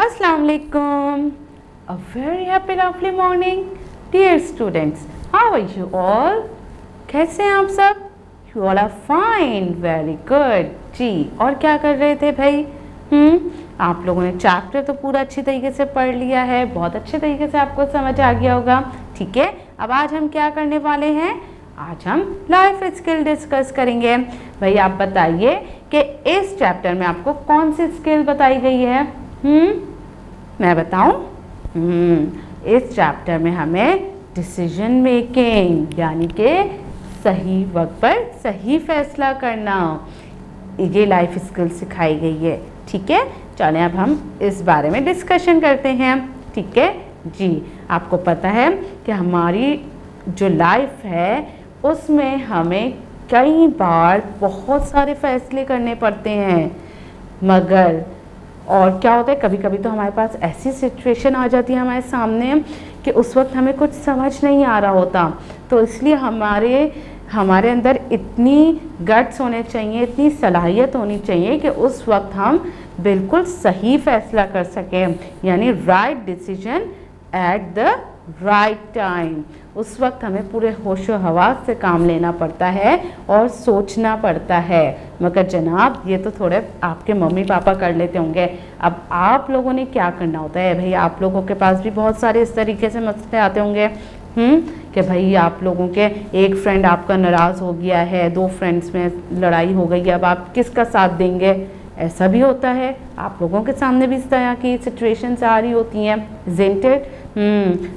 Assalamu alaikum. A very happy lovely morning, dear students. How are you all? कैसे हैं आप सब? You all are fine. Very good. जी, और क्या कर रहे थे भाई? आप लोगों ने चैप्टर तो पूरा अच्छी तरीके से पढ़ लिया है, बहुत अच्छे तरीके से आपको समझ आ गया होगा। ठीक है, अब आज हम क्या करने वाले हैं? आज हम लाइफ स्किल डिस्कस करेंगे। भाई आप बताइए कि इस चैप्टर में आपको कौन सी स्किल बताई गई है? मैं बताऊं? इस चैप्टर में हमें डिसीजन मेकिंग यानी कि सही वक्त पर सही फैसला करना, ये लाइफ स्किल सिखाई गई है। ठीक है, चलें अब हम इस बारे में डिस्कशन करते हैं। ठीक है जी, आपको पता है कि हमारी जो लाइफ है उसमें हमें कई बार बहुत सारे फैसले करने पड़ते हैं, मगर और क्या होता है कभी कभी तो हमारे पास ऐसी सिचुएशन आ जाती है हमारे सामने कि उस वक्त हमें कुछ समझ नहीं आ रहा होता। तो इसलिए हमारे अंदर इतनी गट्स होने चाहिए, इतनी सलाहियत होनी चाहिए कि उस वक्त हम बिल्कुल सही फैसला कर सकें, यानी right decision at the right time. उस वक्त हमें पूरे होशो हवास से काम लेना पड़ता है और सोचना पड़ता है। मगर जनाब ये तो थोड़े आपके मम्मी पापा कर लेते होंगे, अब आप लोगों ने क्या करना होता है? भाई आप लोगों के पास भी बहुत सारे इस तरीके से मसले आते होंगे कि भाई आप लोगों के एक फ्रेंड आपका नाराज़ हो गया है, दो फ्रेंड्स में लड़ाई हो गई है, अब आप किसका साथ देंगे? ऐसा भी होता है, आप लोगों के सामने भी इस तरह की सिचुएशंस आ रही होती हैं, isn't it?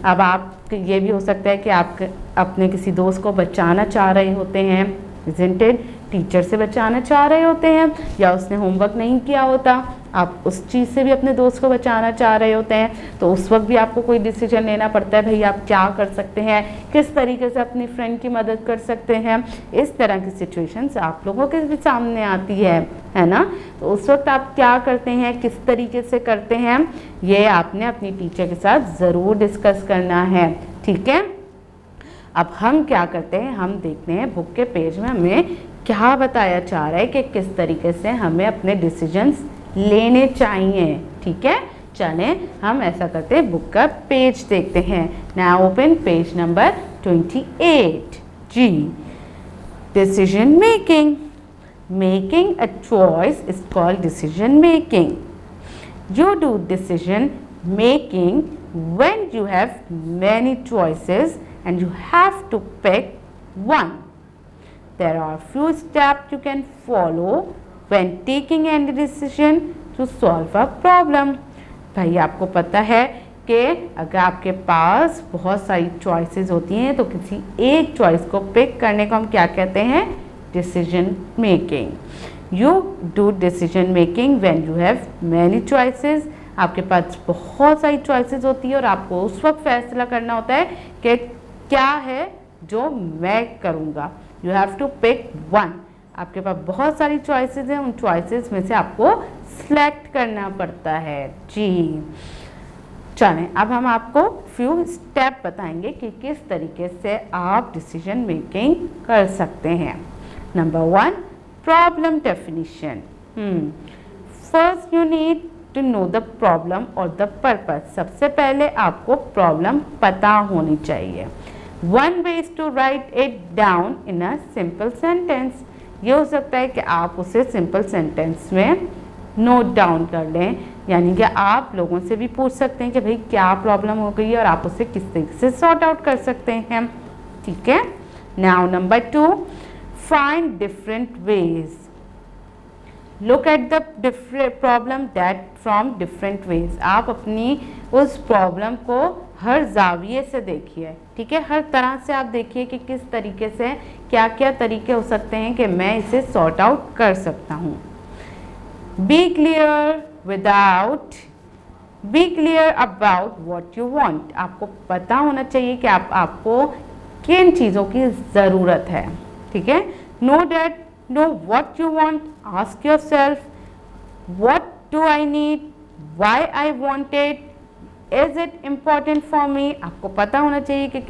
अब आप ये भी हो सकता है कि आप अपने किसी दोस्त को बचाना चाह रहे होते हैं, isn't it? टीचर से बचाना चाह रहे होते हैं, या उसने होमवर्क नहीं किया होता, आप उस चीज़ से भी अपने दोस्त को बचाना चाह रहे होते हैं, तो उस वक्त भी आपको कोई डिसीजन लेना पड़ता है। भाई आप क्या कर सकते हैं, किस तरीके से अपनी फ्रेंड की मदद कर सकते हैं। इस तरह की सिचुएशंस आप लोगों के भी सामने आती है ना? तो उस वक्त आप क्या करते हैं, किस तरीके से करते हैं, ये आपने अपनी टीचर के साथ ज़रूर डिस्कस करना है। ठीक है, अब हम क्या करते हैं, हम देखते हैं बुक के पेज में हमें क्या बताया जा रहा है कि किस तरीके से हमें अपने डिसीजंस लेने चाहिए। ठीक है, चलें हम ऐसा करते हैं, बुक का पेज देखते हैं। Now open page number 28। जी, decision making. Making a choice is called decision making. You do decision making when you have many choices and you have to pick one. There are few steps you can follow when taking any decision to solve a problem. भाई आपको पता है कि अगर आपके पास बहुत सारी चॉइसेस होती हैं तो किसी एक चॉइस को पिक करने को हम क्या कहते हैं? Decision making. You do decision making when you have many choices. आपके पास बहुत सारी चॉइसेस होती है और आपको उस वक्त फैसला करना होता है कि क्या है जो मैं करूँगा। You have to pick one. आपके पास बहुत सारी चॉइसेस हैं, उन चॉइसेस में से आपको सिलेक्ट करना पड़ता है। जी, चलें अब हम आपको फ्यू स्टेप बताएंगे कि किस तरीके से आप डिसीजन मेकिंग कर सकते हैं। Number 1, problem definition. First you need to know the problem और द पर्पस। सबसे पहले आपको प्रॉब्लम पता होनी चाहिए। One way is to write it down in a simple sentence. ये हो सकता है कि आप उसे सिंपल सेंटेंस में नोट डाउन कर लें, यानी कि आप लोगों से भी पूछ सकते हैं कि भाई क्या प्रॉब्लम हो गई है और आप उसे किस तरीके से सॉर्ट आउट कर सकते हैं। ठीक है, now number 2, find different ways. Look at the different problem that from different ways. आप अपनी उस प्रॉब्लम को हर जाविये से देखिए। ठीक है, हर तरह से आप देखिए कि किस तरीके से क्या क्या तरीके हो सकते हैं कि मैं इसे सॉर्ट आउट कर सकता हूँ। Be clear about what you want. आपको पता होना चाहिए कि आपको किन चीज़ों की ज़रूरत है। ठीक है, know what you want. Ask yourself, what do I need, why I want it, is it important for me. आपको पता होना चाहिए कि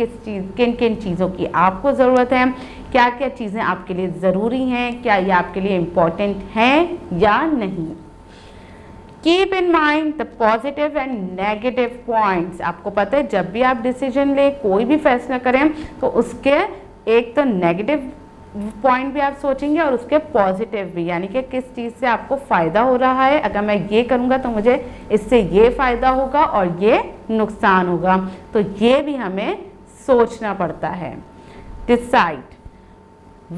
किन किन चीज़ों की आपको ज़रूरत है, क्या क्या चीज़ें आपके लिए ज़रूरी हैं, क्या ये आपके लिए इम्पोर्टेंट हैं या नहीं। Keep in mind the positive and negative points. आपको पता है जब भी आप डिसीजन ले, कोई भी फैसला करें, तो उसके एक तो नेगेटिव पॉइंट भी आप सोचेंगे और उसके पॉजिटिव भी, यानी कि किस चीज़ से आपको फ़ायदा हो रहा है। अगर मैं ये करूँगा तो मुझे इससे ये फ़ायदा होगा और ये नुकसान होगा, तो ये भी हमें सोचना पड़ता है। Decide.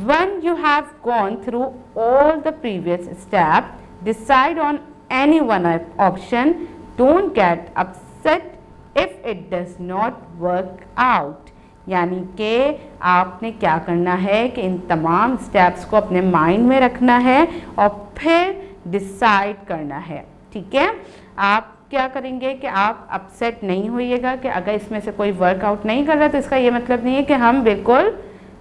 When you have gone through all the previous steps, decide on any one option. Don't get upset if it does not work out. यानी कि आपने क्या करना है कि इन तमाम स्टेप्स को अपने माइंड में रखना है और फिर डिसाइड करना है। ठीक है, आप क्या करेंगे कि आप अपसेट नहीं होइएगा कि अगर इसमें से कोई वर्कआउट नहीं कर रहा तो इसका ये मतलब नहीं है कि हम बिल्कुल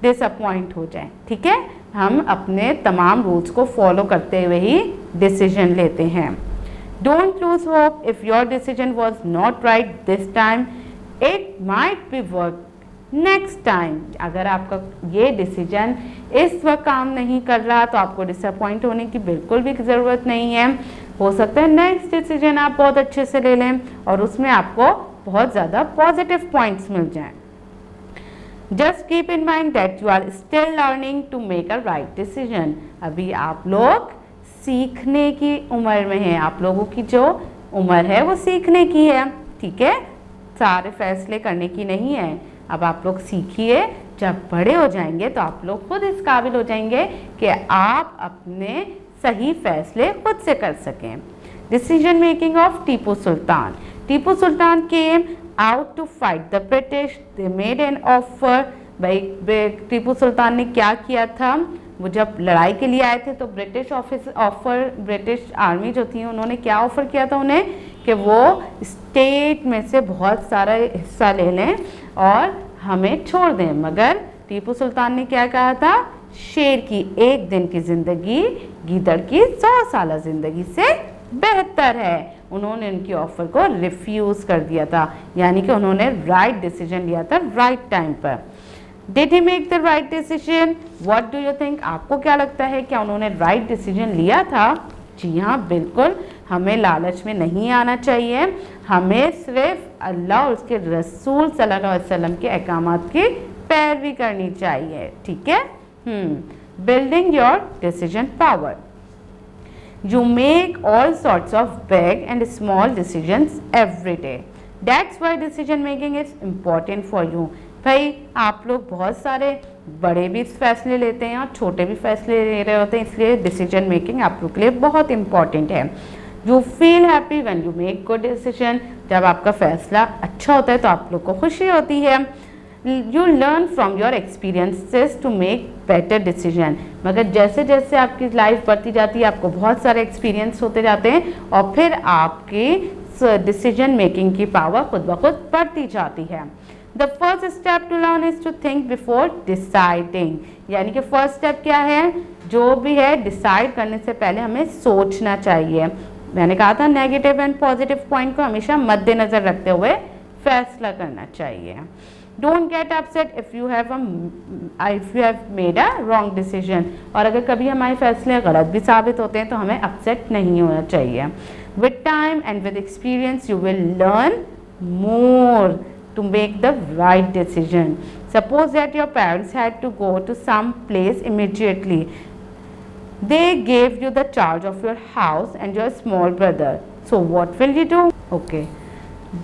डिसअपॉइंट हो जाएं। ठीक है, हम अपने तमाम रूल्स को फॉलो करते हुए ही डिसीजन लेते हैं। Don't lose hope if your decision was not right this time, it might be work next time. अगर आपका ये डिसीजन इस वक्त काम नहीं कर रहा तो आपको डिसअपॉइंट होने की बिल्कुल भी ज़रूरत नहीं है। हो सकता है नेक्स्ट डिसीजन आप बहुत अच्छे से ले लें और उसमें आपको बहुत ज़्यादा पॉजिटिव पॉइंट्स मिल जाएं। Just keep in mind that you are still learning to make a right decision. अभी आप लोग सीखने की उम्र में हैं, आप लोगों की जो उम्र है वो सीखने की है। ठीक है, सारे फैसले करने की नहीं है। अब आप लोग सीखिए, जब बड़े हो जाएंगे तो आप लोग खुद इस काबिल हो जाएंगे कि आप अपने सही फैसले खुद से कर सकें। Decision making of Tipu Sultan. Tipu Sultan came out to fight the British, they made an offer. भाई टीपू सुल्तान ने क्या किया था, वो जब लड़ाई के लिए आए थे तो ब्रिटिश आर्मी जो थी उन्होंने क्या ऑफ़र किया था उन्हें कि वो स्टेट में से बहुत सारा हिस्सा ले लें और हमें छोड़ दें। मगर टीपू सुल्तान ने क्या कहा था, शेर की एक दिन की ज़िंदगी गीदड़ की 100 साल ज़िंदगी से बेहतर है। उन्होंने उनकी ऑफ़र को रिफ्यूज़ कर दिया था, यानी कि उन्होंने राइट डिसीजन लिया था राइट टाइम पर। Did he make the right decision? What do you think? आपको क्या लगता है, क्या उन्होंने राइट डिसीजन लिया था? जी हाँ, बिल्कुल। हमें लालच में नहीं आना चाहिए, हमें सिर्फ अल्लाह और उसके रसूल सल्लल्लाहु अलैहि वसल्लम के अहकामात की पैरवी करनी चाहिए। ठीक है। Building your decision power. You make all sorts of big and small decisions every day. That's why decision making is important for you. भाई आप लोग बहुत सारे बड़े भी फैसले लेते हैं और छोटे भी फैसले ले रहे होते हैं, इसलिए डिसीजन मेकिंग आप लोग के लिए बहुत इंपॉर्टेंट है। You feel happy when you make good decision. जब आपका फैसला अच्छा होता है तो आप लोग को खुशी होती है। You learn from your experiences to make better decision. मगर जैसे जैसे आपकी लाइफ बढ़ती जाती है आपको बहुत सारे एक्सपीरियंस होते जाते हैं और फिर आपकी डिसीजन मेकिंग की पावर खुद ब खुद बढ़ती जाती है। The first step to learn is to think before deciding. यानी कि फर्स्ट स्टेप क्या है, जो भी है डिसाइड करने से पहले हमें सोचना चाहिए। मैंने कहा था नेगेटिव एंड पॉजिटिव पॉइंट को हमेशा मद्देनजर रखते हुए फैसला करना चाहिए। Don't get upset if you have made a wrong decision. और अगर कभी हमारे फैसले गलत भी साबित होते हैं तो हमें अपसेट नहीं होना चाहिए। With time and with experience you will learn more to make the right decision. Suppose that your parents had to go to some place immediately. They gave you the charge of your house and your small brother. So what will you do? Okay.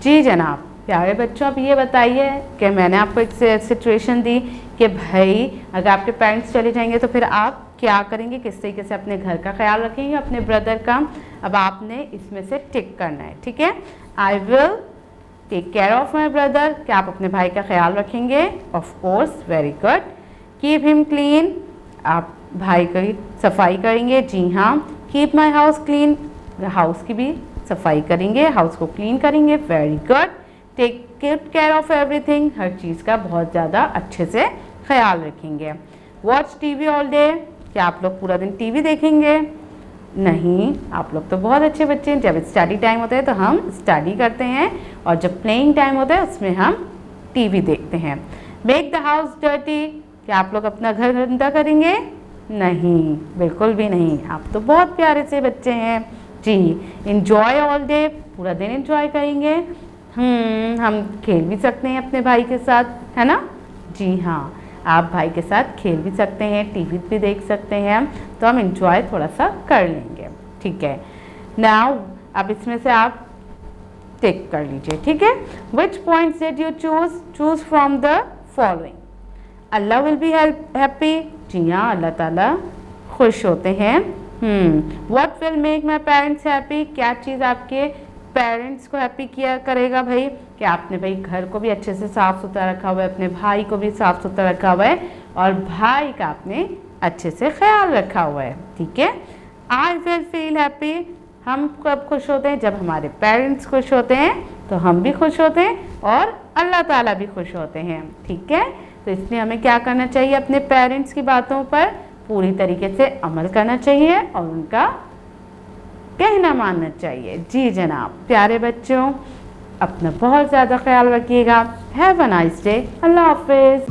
जी जनाब, प्यारे बच्चों, अब ये बताइए कि मैंने आपको एक सिचुएशन दी कि भाई अगर आपके पेरेंट्स चले जाएंगे तो फिर आप क्या करेंगे, किस तरीके से अपने घर का ख्याल रखेंगे, अपने ब्रदर का। अब आपने इसमें से टिक करना है। ठीक है। I will take care of my brother, क्या आप अपने भाई का ख्याल रखेंगे? Of course, very good. Keep him clean, आप भाई की सफाई करेंगे। जी हाँ। Keep my house clean, house की भी सफाई करेंगे, हाउस को क्लीन करेंगे। Very good. Take care of everything, हर चीज़ का बहुत ज़्यादा अच्छे से ख्याल रखेंगे। वॉच टीवी ऑल डे, क्या आप लोग पूरा दिन टीवी देखेंगे? नहीं, आप लोग तो बहुत अच्छे बच्चे हैं। जब स्टडी टाइम होता है तो हम स्टडी करते हैं और जब प्लेइंग टाइम होता है उसमें हम टीवी देखते हैं। मेक द हाउस डर्टी, क्या आप लोग अपना घर गंदा करेंगे? नहीं, बिल्कुल भी नहीं। आप तो बहुत प्यारे से बच्चे हैं। जी, enjoy all day, पूरा दिन enjoy करेंगे। हम खेल भी सकते हैं अपने भाई के साथ, है ना? जी हाँ, आप भाई के साथ खेल भी सकते हैं, टीवी भी देख सकते हैं, तो हम enjoy थोड़ा सा कर लेंगे, ठीक है। Now, अब इसमें से आप टिक कर लीजिए, ठीक है। Which points did you choose from the following? Allah will be happy, जी हाँ, अल्लाह ताला खुश होते हैं। What will make my parents happy? क्या चीज़ आपके पेरेंट्स को हैप्पी किया करेगा भाई? कि आपने भाई घर को भी अच्छे से साफ़ सुथरा रखा हुआ है, अपने भाई को भी साफ़ सुथरा रखा हुआ है और भाई का आपने अच्छे से ख्याल रखा हुआ है, ठीक है। I will feel happy, हम कब खुश होते हैं? जब हमारे पेरेंट्स खुश होते हैं तो हम भी खुश होते हैं और अल्लाह ताला भी खुश होते हैं, ठीक है। तो इसलिए हमें क्या करना चाहिए? अपने पेरेंट्स की बातों पर पूरी तरीके से अमल करना चाहिए और उनका कहना मानना चाहिए। जी जनाब, प्यारे बच्चों, अपना बहुत ज़्यादा ख्याल रखिएगा। Have a nice day. अल्लाह हाफिज़।